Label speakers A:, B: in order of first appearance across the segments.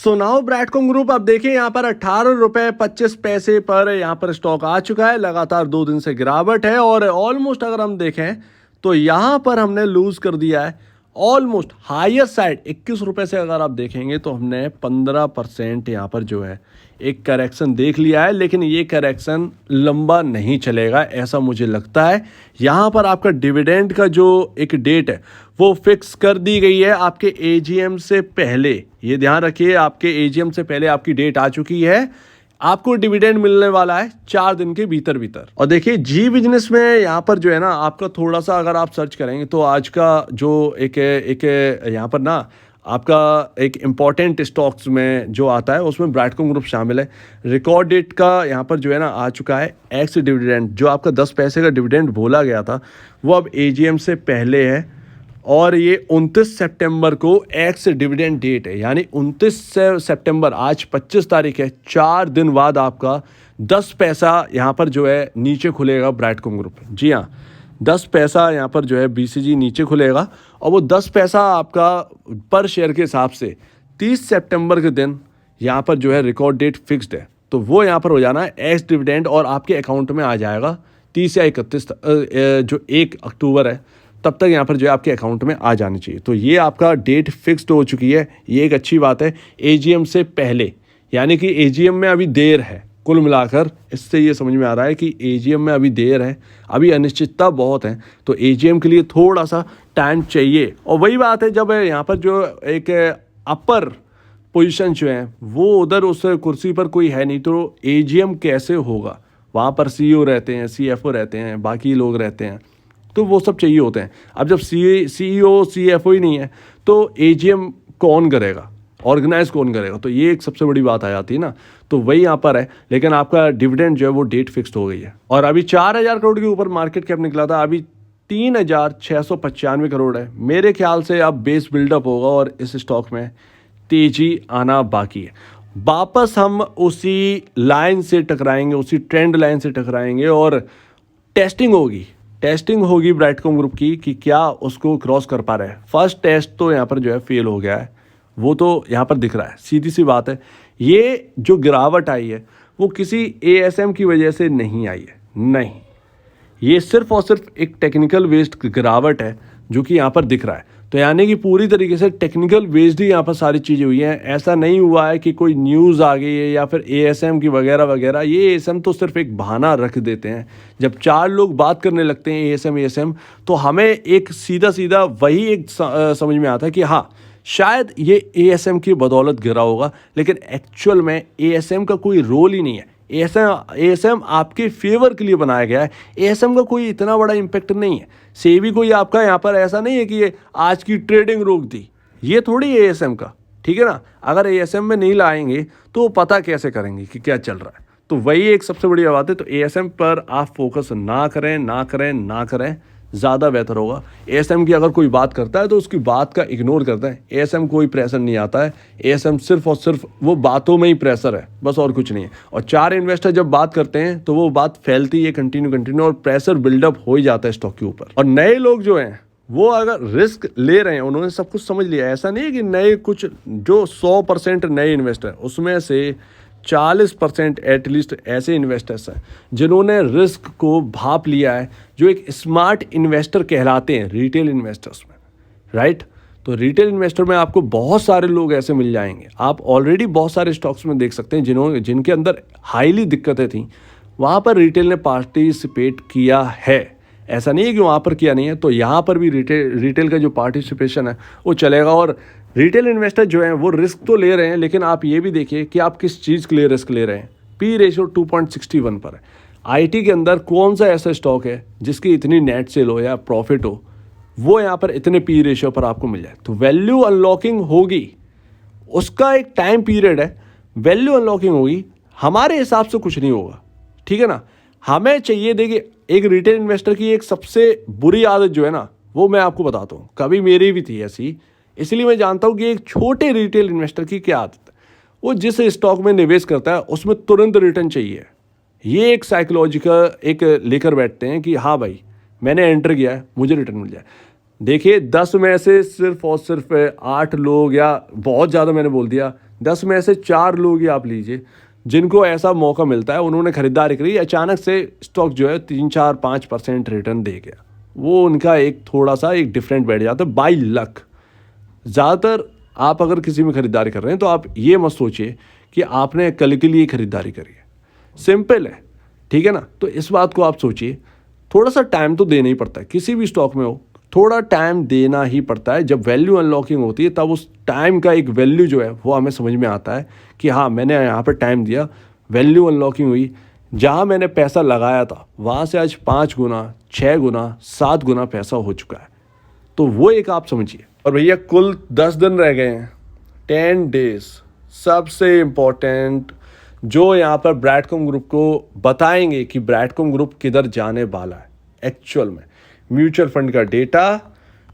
A: So now ब्रैडकॉम group अब देखिए यहाँ पर 18 रुपये 25 पैसे पर यहाँ पर स्टॉक आ चुका है। लगातार 2 दिन से गिरावट है और ऑलमोस्ट अगर हम देखें तो यहाँ पर हमने लूज कर दिया है ऑलमोस्ट हायर साइड 21 रुपये से। अगर आप देखेंगे तो हमने 15% यहाँ पर जो है एक करेक्शन देख लिया है, लेकिन ये करेक्शन लंबा नहीं चलेगा ऐसा मुझे लगता है। यहाँ पर आपका डिविडेंड का जो एक डेट है वो फिक्स कर दी गई है आपके एजीएम से पहले। ये ध्यान रखिए, आपके एजीएम से पहले आपकी डेट आ चुकी है। आपको डिविडेंड मिलने वाला है 4 दिन के भीतर भीतर। और देखिए जी बिजनेस में यहाँ पर जो है ना आपका थोड़ा सा अगर आप सर्च करेंगे तो आज का जो एक यहाँ पर ना आपका एक इम्पॉर्टेंट स्टॉक्स में जो आता है उसमें ब्रैडकॉम ग्रुप शामिल है। रिकॉर्ड डेट का यहाँ पर जो है ना आ चुका है एक्स डिविडेंड। जो आपका 10 पैसे का डिविडेंड बोला गया था वो अब एजीएम से पहले है और ये 29 सितंबर को एक्स डिविडेंड डेट है, यानी 29 सितंबर, आज 25 तारीख है, 4 दिन बाद आपका 10 पैसा यहाँ पर जो है नीचे खुलेगा ब्रैडकॉम ग्रुप। जी हाँ, 10 पैसा यहाँ पर जो है बीसीजी नीचे खुलेगा और वो 10 पैसा आपका पर शेयर के हिसाब से 30 सितंबर के दिन यहाँ पर जो है रिकॉर्ड डेट फिक्स्ड है। तो वो यहाँ पर हो जाना है एक्स डिविडेंड और आपके अकाउंट में आ जाएगा 30 या 31 जो 1 अक्टूबर है तब तक यहाँ पर जो है आपके अकाउंट में आ जानी चाहिए। तो ये आपका डेट फिक्स्ड हो चुकी है, ये एक अच्छी बात है एजीएम से पहले, यानी कि एजीएम में अभी देर है। कुल मिलाकर इससे ये समझ में आ रहा है कि एजीएम में अभी देर है, अभी अनिश्चितता बहुत है, तो एजीएम के लिए थोड़ा सा टाइम चाहिए। और वही बात है जब यहाँ पर जो एक अपर पोजीशन जो है वो उधर उस कुर्सी पर कोई है नहीं तो एजीएम कैसे होगा। वहाँ पर सीईओ रहते हैं, सीएफओ रहते हैं, बाकी लोग रहते हैं, तो वो सब चाहिए होते हैं। अब जब सीईओ सीएफओ ही नहीं है तो एजीएम कौन करेगा, ऑर्गेनाइज कौन करेगा। तो ये एक सबसे बड़ी बात आ जाती है ना। तो वही यहाँ पर है, लेकिन आपका डिविडेंड जो है वो डेट फिक्स्ड हो गई है और अभी 4000 करोड़ के ऊपर मार्केट कैप निकला था, अभी 3695 करोड़ है। मेरे ख्याल से अब बेस बिल्डअप होगा और इस स्टॉक में तेजी आना बाकी है। वापस हम उसी लाइन से टकराएंगे, उसी ट्रेंड लाइन से टकराएंगे और टेस्टिंग होगी ब्रैडकॉम ग्रुप की कि क्या उसको क्रॉस कर पा रहे हैं। फर्स्ट टेस्ट तो यहाँ पर जो है फेल हो गया है, वो तो यहाँ पर दिख रहा है, सीधी सी बात है। ये जो गिरावट आई है वो किसी एएसएम की वजह से नहीं आई है, नहीं, ये सिर्फ और सिर्फ एक टेक्निकल वेस्ड गिरावट है जो कि यहाँ पर दिख रहा है। तो यानी कि पूरी तरीके से टेक्निकल बेस्ड ही यहाँ पर सारी चीज़ें हुई हैं। ऐसा नहीं हुआ है कि कोई न्यूज़ आ गई है या फिर एएसएम की वगैरह वगैरह। ये एएसएम तो सिर्फ एक बहाना रख देते हैं। जब 4 लोग बात करने लगते हैं एएसएम तो हमें एक सीधा वही एक समझ में आता है कि हाँ शायद ये एएसएम की बदौलत गिरा होगा, लेकिन एक्चुअल में एएसएम का कोई रोल ही नहीं है। एएसएम आपके फेवर के लिए बनाया गया है। एएसएम का कोई इतना बड़ा इम्पैक्ट नहीं है। सेबी कोई आपका यहाँ पर ऐसा नहीं है कि ये आज की ट्रेडिंग रोक दी, ये थोड़ी एएसएम का, ठीक है ना। अगर एएसएम में नहीं लाएंगे तो पता कैसे करेंगे कि क्या चल रहा है। तो वही एक सबसे बड़ी बात है। तो एएसएम पर आप फोकस ना करें, ज़्यादा बेहतर होगा। एएसएम की अगर कोई बात करता है तो उसकी बात का इग्नोर करता है। एएसएम कोई प्रेशर नहीं आता है, एएसएम सिर्फ और सिर्फ वो बातों में ही प्रेशर है, बस और कुछ नहीं है। और 4 इन्वेस्टर जब बात करते हैं तो वो बात फैलती है कंटिन्यू और प्रेशर बिल्डअप हो ही जाता है स्टॉक के ऊपर। और नए लोग जो हैं वो अगर रिस्क ले रहे हैं, उन्होंने सब कुछ समझ लिया। ऐसा नहीं है कि नए कुछ जो 100% नए इन्वेस्टर उसमें से 40% एटलीस्ट ऐसे इन्वेस्टर्स हैं जिन्होंने रिस्क को भाप लिया है, जो एक स्मार्ट इन्वेस्टर कहलाते हैं रिटेल इन्वेस्टर्स में, राइट। तो रिटेल इन्वेस्टर में आपको बहुत सारे लोग ऐसे मिल जाएंगे। आप ऑलरेडी बहुत सारे स्टॉक्स में देख सकते हैं जिनके अंदर हाईली दिक्कतें थी, वहाँ पर रिटेल ने पार्टिसिपेट किया है। ऐसा नहीं है कि वहाँ पर किया नहीं है। तो यहाँ पर भी रिटेल का जो पार्टिसिपेशन है वो चलेगा। और रिटेल इन्वेस्टर जो हैं वो रिस्क तो ले रहे हैं, लेकिन आप ये भी देखिए कि आप किस चीज़ के लिए रिस्क ले रहे हैं। पी रेशियो 2.61 पर है। आईटी के अंदर कौन सा ऐसा स्टॉक है जिसकी इतनी नेट सेल हो या प्रॉफिट हो, वो यहाँ पर इतने पी रेशियो पर आपको मिल जाए। तो वैल्यू अनलॉकिंग होगी, उसका एक टाइम पीरियड है। वैल्यू अनलॉकिंग होगी, हमारे हिसाब से कुछ नहीं होगा, ठीक है ना। हमें चाहिए, देखिए एक रिटेल इन्वेस्टर की एक सबसे बुरी आदत जो है ना, वो मैं आपको बताता हूँ। कभी मेरी भी थी ऐसी, इसलिए मैं जानता हूँ कि एक छोटे रिटेल इन्वेस्टर की क्या आदत है। वो जिस स्टॉक में निवेश करता है उसमें तुरंत रिटर्न चाहिए। ये एक साइकोलॉजिकल एक लेकर बैठते हैं कि हाँ भाई मैंने एंटर किया है, मुझे रिटर्न मिल जाए। देखिए 10 में से सिर्फ और सिर्फ 8 लोग, या बहुत ज़्यादा मैंने बोल दिया, 10 में से 4 लोग ही आप लीजिए जिनको ऐसा मौका मिलता है, उन्होंने खरीदारी करी, अचानक से स्टॉक जो है 3-4-5% रिटर्न दे गया। वो उनका एक थोड़ा सा एक डिफरेंट बैठ जाता है बाई लक। ज़्यादातर आप अगर किसी में खरीदारी कर रहे हैं तो आप ये मत सोचिए कि आपने कल के लिए खरीदारी करी है, सिंपल है, ठीक है ना। तो इस बात को आप सोचिए, थोड़ा सा टाइम तो देना ही पड़ता है, किसी भी स्टॉक में हो थोड़ा टाइम देना ही पड़ता है। जब वैल्यू अनलॉकिंग होती है तब उस टाइम का एक वैल्यू जो है वो हमें समझ में आता है कि हाँ मैंने यहाँ पर टाइम दिया, वैल्यू अनलॉकिंग हुई, जहाँ मैंने पैसा लगाया था वहाँ से आज 5 गुना 6 गुना 7 गुना पैसा हो चुका है। तो वो एक आप समझिए। और भैया कुल 10 दिन रह गए हैं, 10 डेज। सबसे इम्पोर्टेंट जो यहाँ पर ब्रैडकॉम ग्रुप को बताएंगे कि ब्रैडकॉम ग्रुप किधर जाने वाला है एक्चुअल में, म्यूचुअल फंड का डेटा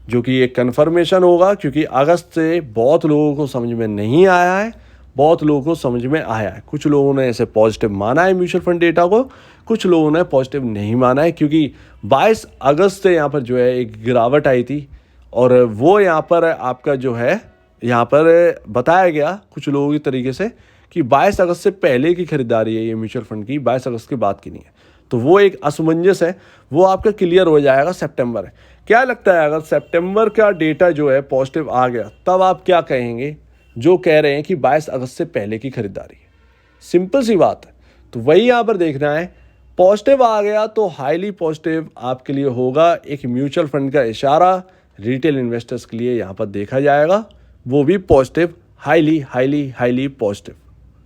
A: जो कि एक कन्फर्मेशन होगा, क्योंकि अगस्त से बहुत लोगों को समझ में नहीं आया है, बहुत लोगों को समझ में आया है। कुछ लोगों ने ऐसे पॉजिटिव माना है म्यूचुअल फंड डेटा को, कुछ लोगों ने पॉजिटिव नहीं माना है, क्योंकि 22 अगस्त से यहाँ पर जो है एक गिरावट आई थी और वो यहाँ पर आपका जो है यहाँ पर बताया गया कुछ लोगों की तरीके से कि 22 अगस्त से पहले की खरीदारी है ये म्यूचुअल फंड की, 22 अगस्त के बाद की नहीं है। तो वो एक असमंजस है, वो आपका क्लियर हो जाएगा सितंबर है। क्या लगता है अगर सितंबर का डेटा जो है पॉजिटिव आ गया तब आप क्या कहेंगे जो कह रहे हैं कि 22 अगस्त से पहले की खरीदारी है? सिंपल सी बात है। तो वही यहाँ पर देखना है, पॉजिटिव आ गया तो हाईली पॉजिटिव आपके लिए होगा, एक म्यूचुअल फंड का इशारा रिटेल इन्वेस्टर्स के लिए यहाँ पर देखा जाएगा, वो भी positive, highly highly highly positive.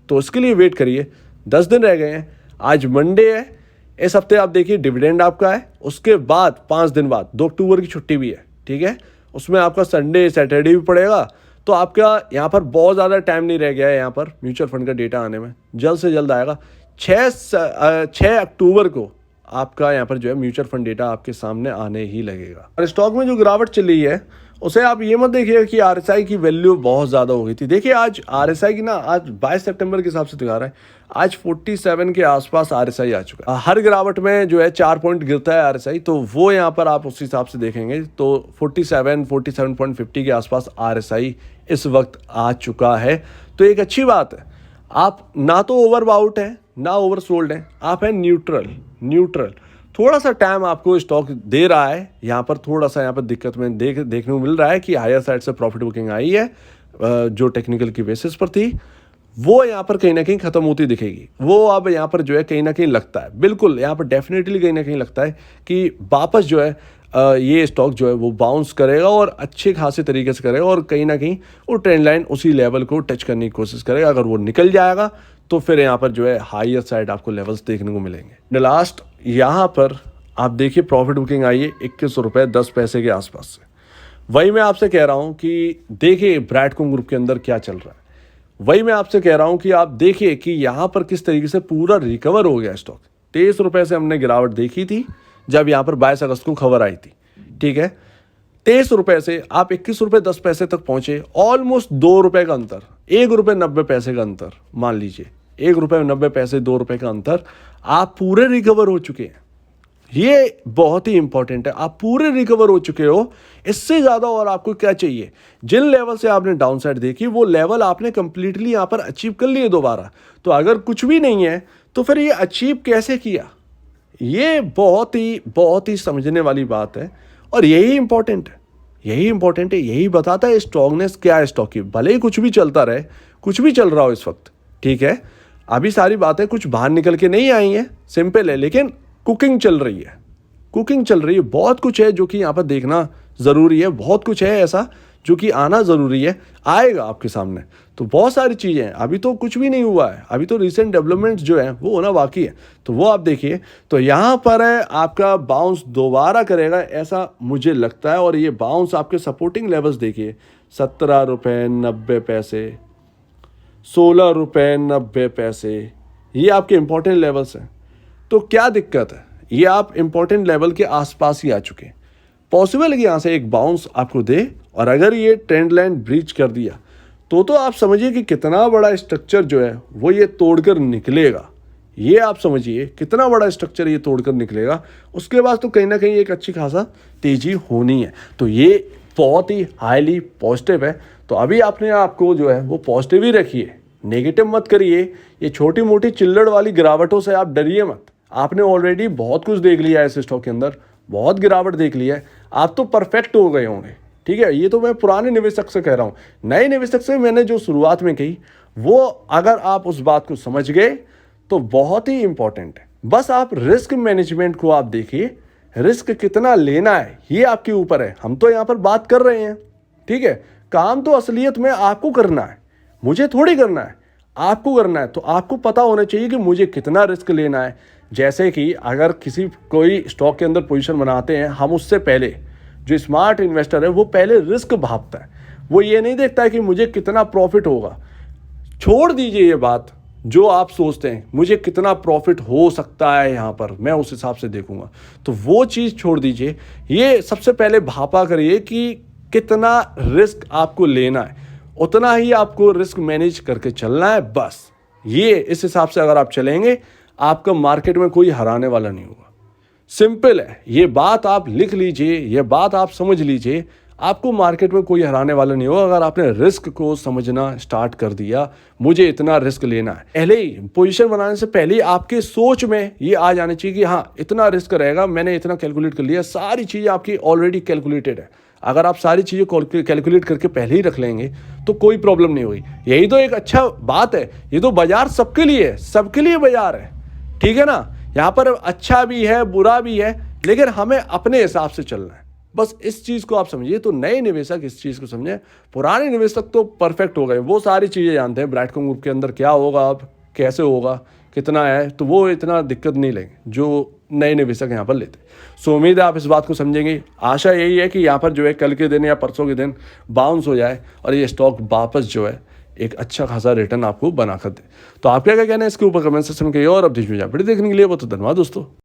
A: तो उसके लिए वेट करिए, 10 दिन रह गए हैं, आज मंडे है, इस हफ्ते आप देखिए डिविडेंड आपका है, उसके बाद 5 दिन बाद 2 अक्टूबर की छुट्टी भी है, ठीक है, उसमें आपका संडे सैटरडे भी पड़ेगा। तो आपका यहाँ पर बहुत ज़्यादा टाइम नहीं रह गया है यहाँ पर म्यूचुअल फंड का डेटा आने में, जल्द से जल्द आएगा। 6 अक्टूबर को आपका यहाँ पर जो है म्यूचुअल फंड डेटा आपके सामने आने ही लगेगा। और स्टॉक में जो गिरावट चल रही है उसे आप ये मत देखिए कि आरएसआई की वैल्यू बहुत ज़्यादा हो गई थी। देखिए आज आरएसआई की ना, आज 22 सितंबर के हिसाब से दिखा रहा है, आज 47 के आसपास आरएसआई आ चुका है। हर गिरावट में जो है 4 पॉइंट गिरता है आरएसआई, तो वो यहाँ पर आप उस हिसाब से देखेंगे तो 47.50 के आसपास आरएसआई इस वक्त आ चुका है। तो एक अच्छी बात है, आप ना तो ओवरबाउट है ना ओवर सोल्ड है, आप हैं न्यूट्रल। थोड़ा सा टाइम आपको स्टॉक दे रहा है, यहाँ पर थोड़ा सा यहाँ पर दिक्कत में देखने को मिल रहा है कि हायर साइड से प्रॉफिट बुकिंग आई है जो टेक्निकल की बेसिस पर थी, वो यहाँ पर कहीं ना कहीं खत्म होती दिखेगी। वो अब यहाँ पर जो है कहीं ना कहीं लगता है, बिल्कुल यहाँ पर डेफिनेटली कहीं ना कहीं लगता है कि वापस जो है ये स्टॉक जो है वो बाउंस करेगा और अच्छे खासे तरीके से करेगा और कहीं ना कहीं वो ट्रेंड लाइन उसी लेवल को टच करने की कोशिश करेगा। अगर वो निकल जाएगा तो फिर यहाँ पर जो है हायर साइड आपको लेवल्स देखने को मिलेंगे। लास्ट यहाँ पर आप देखिए प्रॉफिट बुकिंग आई है 21 रुपये 10 पैसे के आसपास से। वही मैं आपसे कह रहा हूँ कि देखिए ब्रैडकॉम ग्रुप के अंदर क्या चल रहा है, वही मैं आपसे कह रहा हूँ कि आप देखिए कि यहाँ पर किस तरीके से पूरा रिकवर हो गया स्टॉक। 23 रुपये से हमने गिरावट देखी थी जब यहाँ पर 22 अगस्त को खबर आई थी, ठीक है। 23 रुपये से आप 21 रुपये 10 पैसे तक पहुंचे, ऑलमोस्ट 2 रुपये का अंतर, 1 रुपये 90 पैसे का अंतर, मान लीजिए 1 रुपये 90 पैसे 2 रुपये का अंतर, आप पूरे रिकवर हो चुके हैं। ये बहुत ही इंपॉर्टेंट है, आप पूरे रिकवर हो चुके हो। इससे ज़्यादा और आपको क्या चाहिए? जिन लेवल से आपने डाउन साइड देखी वो लेवल आपने कंप्लीटली यहाँ पर अचीव कर लिए दोबारा। तो अगर कुछ भी नहीं है तो फिर ये अचीव कैसे किया? ये बहुत ही समझने वाली बात है और यही इंपॉर्टेंट है, यही बताता है स्ट्रॉन्गनेस क्या है स्टॉक की। भले ही कुछ भी चलता रहे, कुछ भी चल रहा हो इस वक्त, ठीक है, अभी सारी बातें कुछ बाहर निकल के नहीं आई हैं, सिंपल है, लेकिन कुकिंग चल रही है, बहुत कुछ है जो कि यहाँ पर देखना ज़रूरी है, बहुत कुछ है ऐसा जो कि आना ज़रूरी है, आएगा आपके सामने। तो बहुत सारी चीज़ें हैं, अभी तो कुछ भी नहीं हुआ है, अभी तो रिसेंट डेवलपमेंट्स जो है वो होना बाकी है, तो वो आप देखिए। तो यहाँ पर है आपका बाउंस दोबारा करेगा ऐसा मुझे लगता है, और ये बाउंस आपके सपोर्टिंग लेवल्स देखिए, 17 रुपये 90 पैसे, 16 रुपये 90 पैसे, ये आपके इंपॉर्टेंट लेवल्स हैं। तो क्या दिक्कत है? ये आप इंपॉर्टेंट लेवल के आसपास ही आ चुके हैं। पॉसिबल है कि यहाँ से एक बाउंस आपको दे, और अगर ये ट्रेंड लाइन ब्रीच कर दिया तो आप समझिए कि कितना बड़ा स्ट्रक्चर जो है वो ये तोड़कर निकलेगा। ये आप समझिए कितना बड़ा स्ट्रक्चर ये तोड़कर निकलेगा, उसके बाद तो कहीं ना कहीं एक अच्छी खासा तेजी होनी है। तो ये बहुत ही हाईली पॉजिटिव है। तो अभी आपने आपको जो है वो पॉजिटिव ही रखिए, नेगेटिव मत करिए। ये छोटी मोटी चिल्लड़ वाली गिरावटों से आप डरिए मत। आपने ऑलरेडी बहुत कुछ देख लिया है इस स्टॉक के अंदर, बहुत गिरावट देख ली है, आप तो परफेक्ट हो गए होंगे। ठीक है, ये तो मैं पुराने निवेशक से कह रहा हूँ। नए निवेशक से मैंने जो शुरुआत में कही वो अगर आप उस बात को समझ गए तो बहुत ही इंपॉर्टेंट है। बस आप रिस्क मैनेजमेंट को आप देखिए, रिस्क कितना लेना है ये आपके ऊपर है। हम तो यहाँ पर बात कर रहे हैं, ठीक है, काम तो असलियत में आपको करना है, मुझे थोड़ी करना है, आपको करना है। तो आपको पता होना चाहिए कि मुझे कितना रिस्क लेना है। जैसे कि अगर कोई स्टॉक के अंदर पोजीशन बनाते हैं, हम उससे पहले जो स्मार्ट इन्वेस्टर है वो पहले रिस्क भापता है। वो ये नहीं देखता है कि मुझे कितना प्रॉफिट होगा। छोड़ दीजिए ये बात जो आप सोचते हैं मुझे कितना प्रॉफिट हो सकता है, यहाँ पर मैं उस हिसाब से देखूंगा, तो वो चीज़ छोड़ दीजिए। ये सबसे पहले भापा करिए कि कितना रिस्क आपको लेना है, उतना ही आपको रिस्क मैनेज करके चलना है। बस ये इस हिसाब से अगर आप चलेंगे, आपका मार्केट में कोई हराने वाला नहीं होगा। सिंपल है, ये बात आप लिख लीजिए, ये बात आप समझ लीजिए, आपको मार्केट में कोई हराने वाला नहीं होगा अगर आपने रिस्क को समझना स्टार्ट कर दिया। मुझे इतना रिस्क लेना है, पहले ही पोजीशन बनाने से पहले ही आपके सोच में ये आ जाना चाहिए कि हाँ इतना रिस्क रहेगा, मैंने इतना कैलकुलेट कर लिया। सारी चीज़ें आपकी ऑलरेडी कैलकुलेटेड है। अगर आप सारी चीज़ें कैलकुलेट करके पहले ही रख लेंगे तो कोई प्रॉब्लम नहीं होगी। यही तो एक अच्छा बात है। ये तो बाजार सबके लिए है, सबके लिए बाजार है, ठीक है ना। यहाँ पर अच्छा भी है, बुरा भी है, लेकिन हमें अपने हिसाब से चलना है। बस इस चीज़ को आप समझिए। तो नए निवेशक इस चीज़ को समझें, पुराने निवेशक तो परफेक्ट हो गए, वो सारी चीज़ें जानते हैं ब्राइटकॉम ग्रुप के अंदर क्या होगा, अब कैसे होगा, कितना है, तो वो इतना दिक्कत नहीं लेंगे जो नए निवेशक यहाँ पर लेते। सो उम्मीद है आप इस बात को समझेंगे। आशा यही है कि यहाँ पर जो है कल के दिन या परसों के दिन बाउंस हो जाए और ये स्टॉक वापस जो है एक अच्छा खासा रिटर्न आपको बना कर दे। तो आप क्या कहना है इसके ऊपर कमेंट सेक्शन में कहिए। और अब वीडियो देखने के लिए बहुत धन्यवाद दोस्तों।